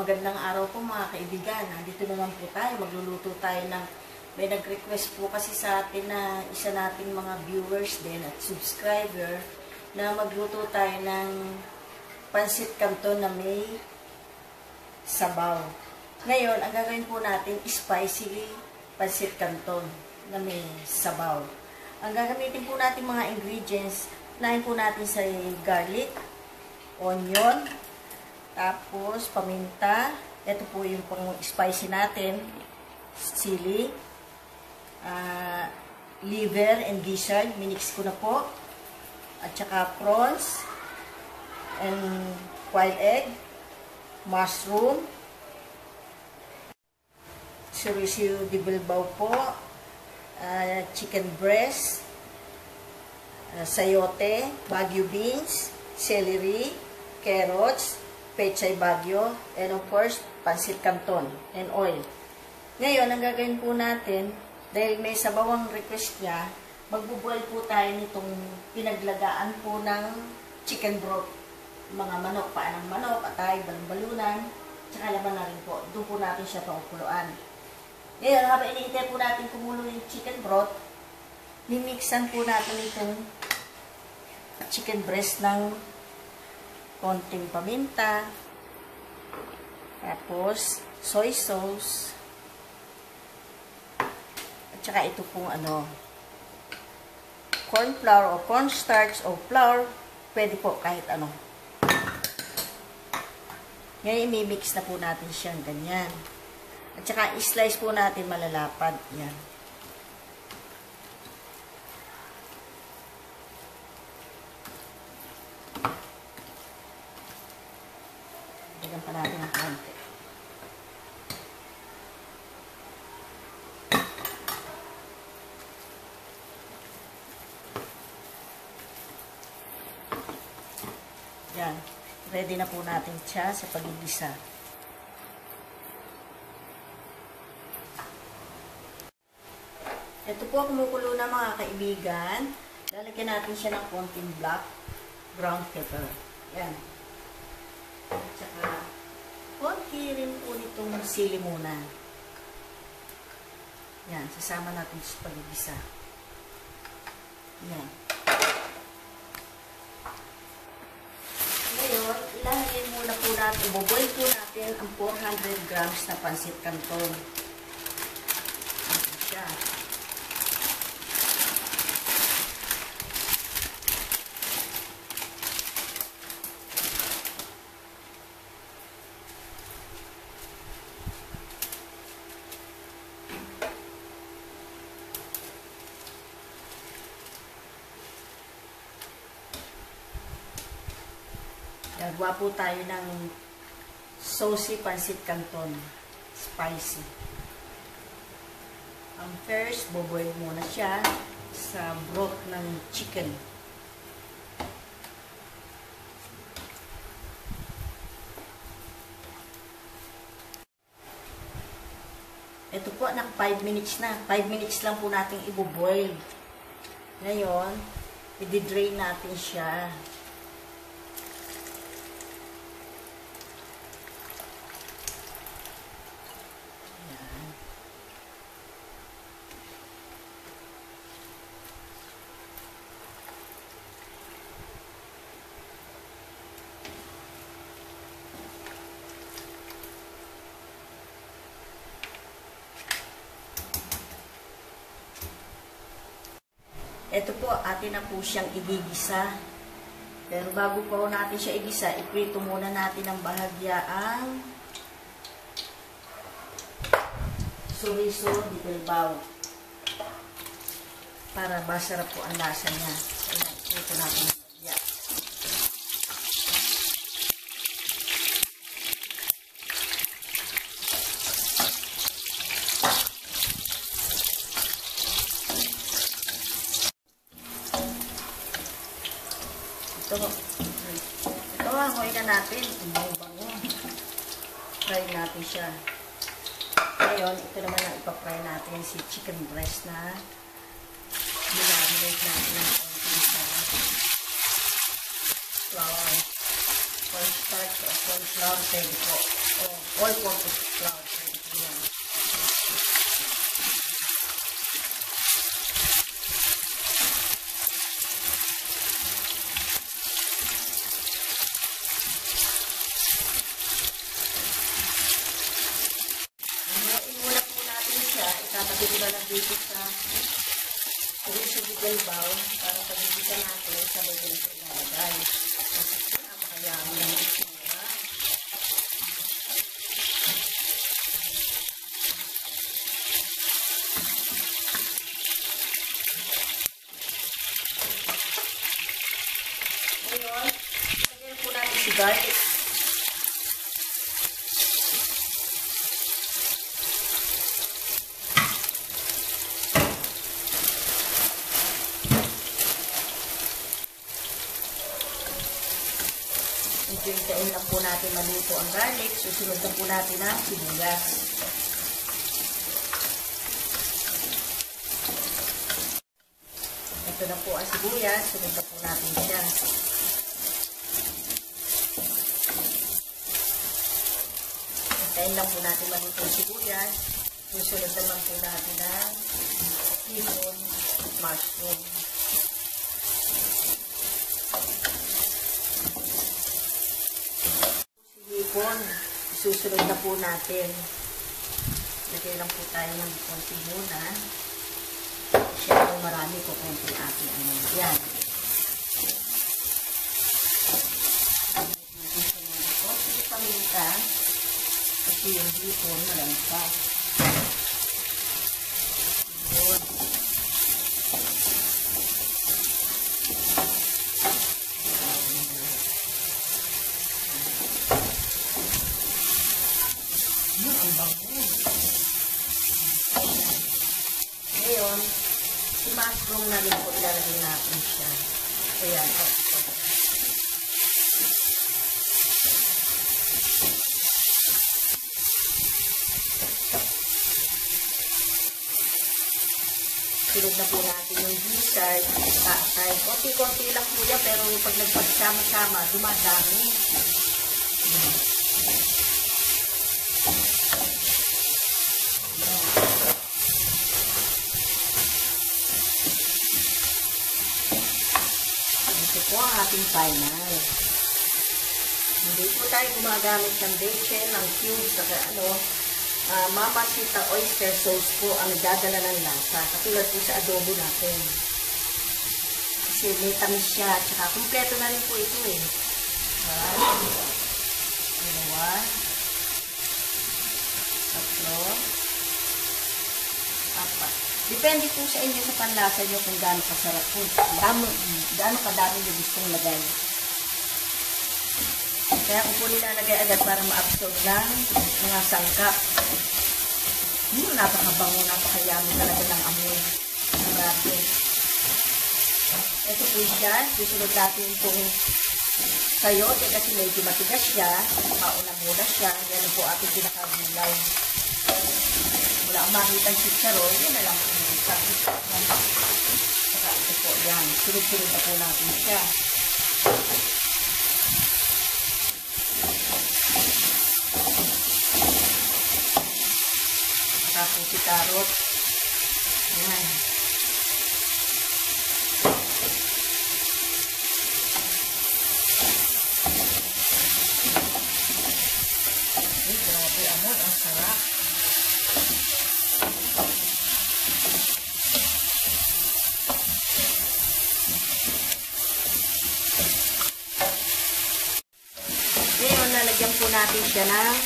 Magandang araw po mga kaibigan. Dito naman po tayo. Magluluto tayo ng... May nag-request po kasi sa atin na isa nating mga viewers din at subscriber na magluto tayo ng pansit canton na may sabaw. Ngayon, ang gagawin po natin spicy pansit canton na may sabaw. Ang gagamitin po natin mga ingredients, unahin po natin sa garlic, onion, tapos paminta. Ito po yung pang spicy natin, chili, liver and gizzard, minix ko na po, at saka prawns and wild egg, mushroom, chorizo de bilbao po, chicken breast, sayote, bagu beans, celery, carrots, pechay bagyo, and of course, pansit canton and oil. Ngayon, ang gagawin po natin, dahil may sabawang request niya, magbuboil po tayo nitong pinaglagaan po ng chicken broth. Mga manok, paan ng manok, atay, balon-balunan, tsaka laman na rin po. Doon po natin siya pakukuluan. Ngayon, habang iniintay po natin kumulo yung chicken broth, mimixan po natin itong chicken breast ng konting paminta, tapos soy sauce, at saka ito pong corn flour o cornstarch o flour, pwede po kahit ano. Ngayon, imimix na po natin siyang ganyan. At saka i-slice po natin malalapad. Yan. Bigyan pa natin ng konti. Yan. Ready na po natin siya sa pag-igisa. Ito po kumukulo na mga kaibigan. Lalagyan natin siya ng konting black brown pepper. Yan. At saka, konti rin po nitong sili muna. Yan, sasama natin sa pag-igisa. Yan. Ngayon, ilahagin muna po natin, iboboil po natin ang 400 grams na pansit canton. Ito siya. Gagawa po tayo ng saucy pansit canton. Spicy. Ang first, boboil muna siya sa broth ng chicken. Ito po, 5 minutes na. 5 minutes lang po natin i-boil. Ngayon, i-drain natin siya. Ito po, atin na po siyang igigisa. Pero bago po natin siya igisa, iprito muna natin ng bahagya ang chorizo de bilbao. Para masarap po ang lasa niya. Iprito natin ng bahagya. Ito, hangoy na natin. Bango. Fry natin siya. Ngayon, ito naman ang ipapry natin si chicken breast na nilaminate natin ng konting flour. Cornstarch o corn flour, pwede po. O all-purpose flour. Ayan. Imulat po natin siya. Itatabi ko na lang dito sa reusable bowl para pag-ibigyan natin sa bagay sa ilalagay. Napakayami ng itsura. Ngayon, lagyan po natin si garlic. Hintayin lang po natin maluto ang garlic. Susunod na po natin ang sibuyas. Ito na po ang sibuyas. Sunod na po natin siya. Hintayin lang po natin maluto ang sibuyas. Susunod naman po natin ang hipon at mushroom. Hipon, susunod na po natin. Lagay lang po tayo ng konti muna. Siyempre marami po konti ating ano. Yan. Konti paminta. Kasi yung hipon malangka. Yun. Ang bango. Ngayon, si mushroom na rin po ilalagay natin siya. Ayan. Sunod na po natin yung gizzard. Konti-konti lang po yan, pero pag nagpagsama-sama, dumadami. Ito po ang ating final. Hindi po tayo gumagamit ng bechamel, ng cubes, saka Mamacita oyster sauce po ang dadala ng lasa. Katulad po sa adobo natin. Kasi may tamis siya. Tsaka kumpleto na rin po ito eh. Dalawa. Tatlo. Apat. Depende po sa inyo sa panlasa nyo kung gaano kasarap po. Gaano kadami nyo gustong lagay. Kaya ko po nilalagay agad para ma-absorb ng mga sangkap. Napakabango, napakayami talaga ng amoy ng natin. Ito po siya. Susunod natin itong sayote kasi medyo matigas siya. Mauna muna siya. Yan po ating pinakagulay. Wala akong makita ang chicharon. Yan na lang po yung sakit. Saka ito po yan. Sunod-sunod na po natin siya. Tapos si carrot. Ayan. Ay, grabe amor. Ang sarap. Ngayon, nalagyan po natin siya ng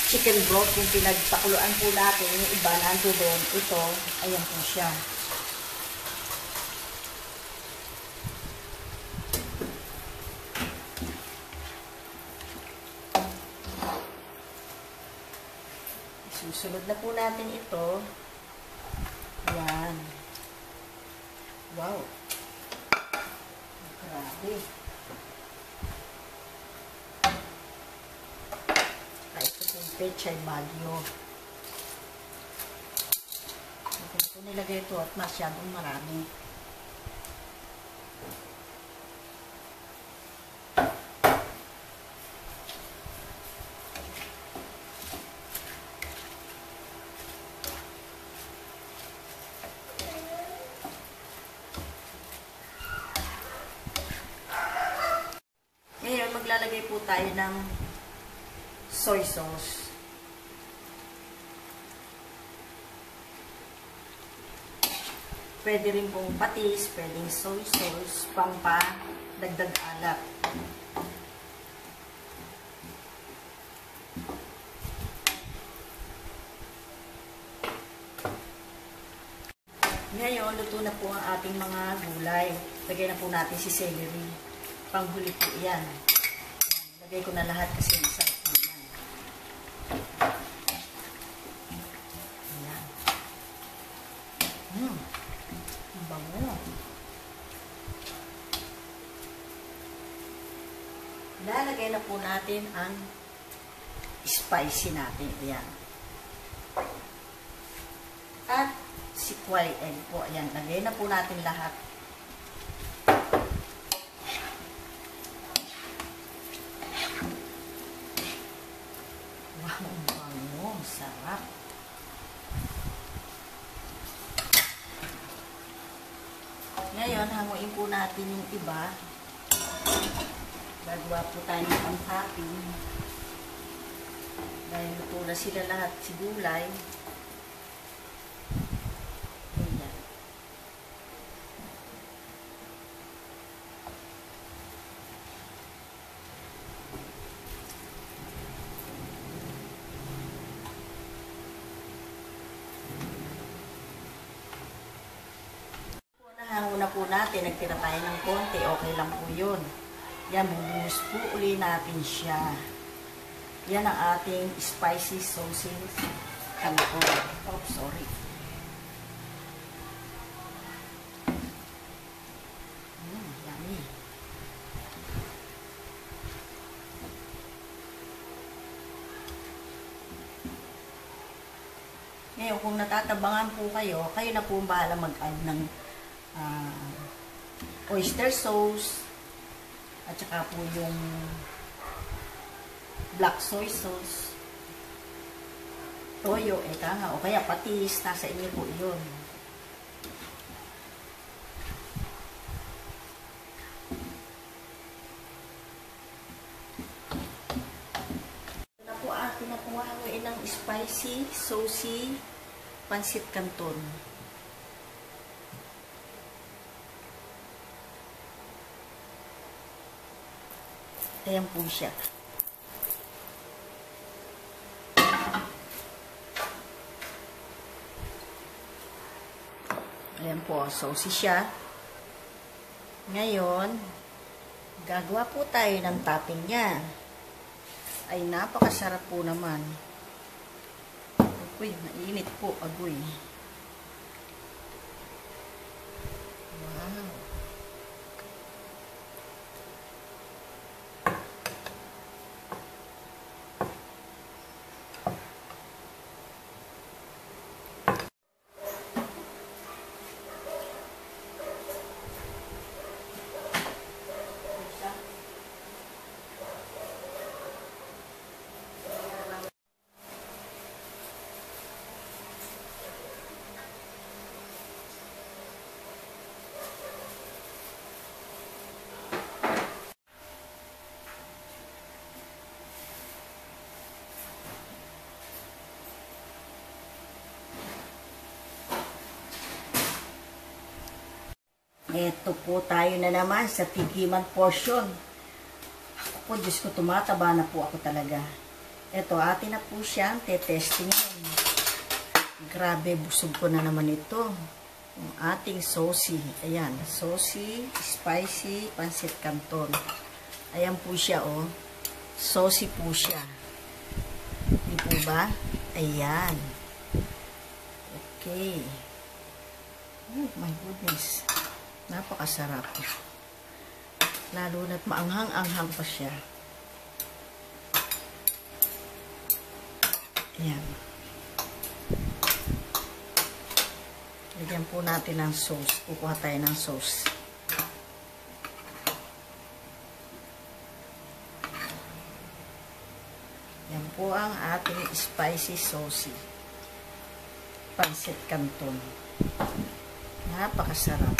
chicken broth, yung pinagpakuluan po natin, yung iba nando doon. Ito, ayan po siya. Susunod na po natin ito. Ayan. Wow. Grabe. Pechay Baguio. Ito nilagay ito at masyadong marami. po tayo ng soy sauce. Pwede rin pong patis, pwedeng soy sauce, dagdag alat. Ngayon, luto na po ang ating mga gulay. Lagay na po natin si celery. Panghuli po yan. Lagay ko na lahat kasi masarap po yan. Ayan. Ang bango. Lalagay na po natin ang spicy natin. Ayan. At si quail egg po. Ayan. Lagay na po natin lahat. Wow, ang bango. Sarap. Ngayon, hanguin po natin yung iba. Gagawa po tayo ng pang-topping. Dahil luto na sila lahat si gulay. Ayan. Nahango na po natin. Nagtira tayo ng konti. Okay lang po yun. Yan, bubuhos po uli natin siya. Yan ang ating spicy sauce kanton. Oh, sorry. Yummy. Ngayon, kung natatabangan po kayo, kayo na po bahala mag-add ng oyster sauce. At saka po yung black soy sauce, toyo, o kaya patis, nasa inyo po yun. Ito na po atin na pumahawain ng spicy, saucy, pansit canton. Ayan po siya. Ayan po, saucy siya. Ngayon, gagawa po tayo ng topping niya. Ay, napakasarap po naman. Uy, mainit po, agoy. Wow. Ito po tayo na naman sa tigiman portion. Ako po, Diyos ko, tumataba na po ako talaga. Ito, atin na po siya. Te-testing yun. Grabe, busog ko na naman ito. Yung ating saucy. Ayan, saucy, spicy, pansit canton. Ayan po siya, oh. Saucy po siya. Di po ba? Ayan. Okay. Oh my goodness. Napakasarap. Lalo na't maanghang-anghang pa siya. Ayan. Lagyan po natin ng sauce. Kukuha tayo ng sauce. Yan po ang ating spicy sauce. Pansit canton. Napakasarap.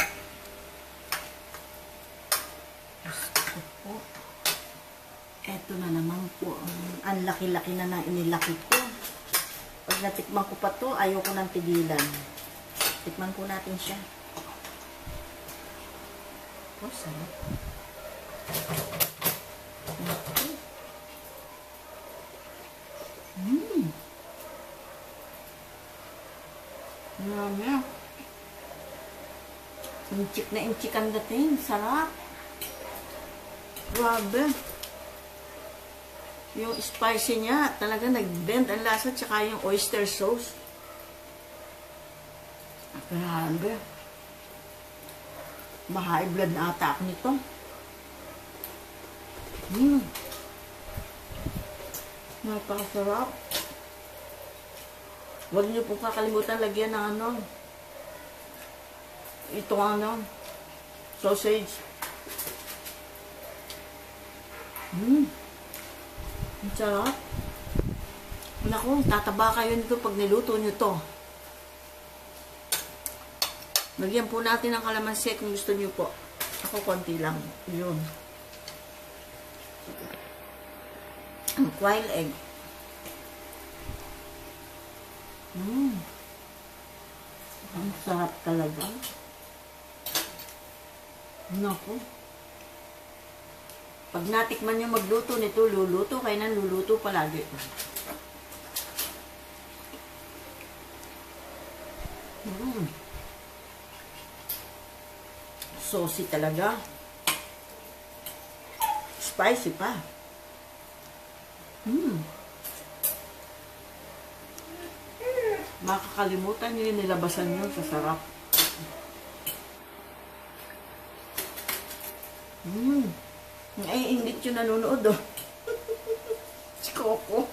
Eto na naman po. Ang laki-laki na na inilaki ko. Pag natikman ko pa to, ayaw ko nang tigilan. Tikman po natin siya. Oh, sarap. Marami. Inchik na inchik ang dating. Sarap. Grabe. Yung spicy niya, talaga nag-blend ang lasa, tsaka yung oyster sauce. Grabe. Mahigh blood na ata ako nito. Napakasarap. Huwag niyo po kakalimutan lagyan ng ano. Itong ano. Sausage. Ang sarap. Naku, tataba kayo nito pag niluto nyo to. Lagyan po natin ng kalamansi kung gusto nyo po. Ako konti lang. Yun. Ang quail egg. Ang sarap talaga. Naku. Pag natikman nyo magluto nito, luluto kayo nang luluto palagi. Saucy talaga. Spicy pa. Makakalimutan nyo yung nilabasan nyo sa sarap. Ay, ingit yung nanonood, oh. Si Coco.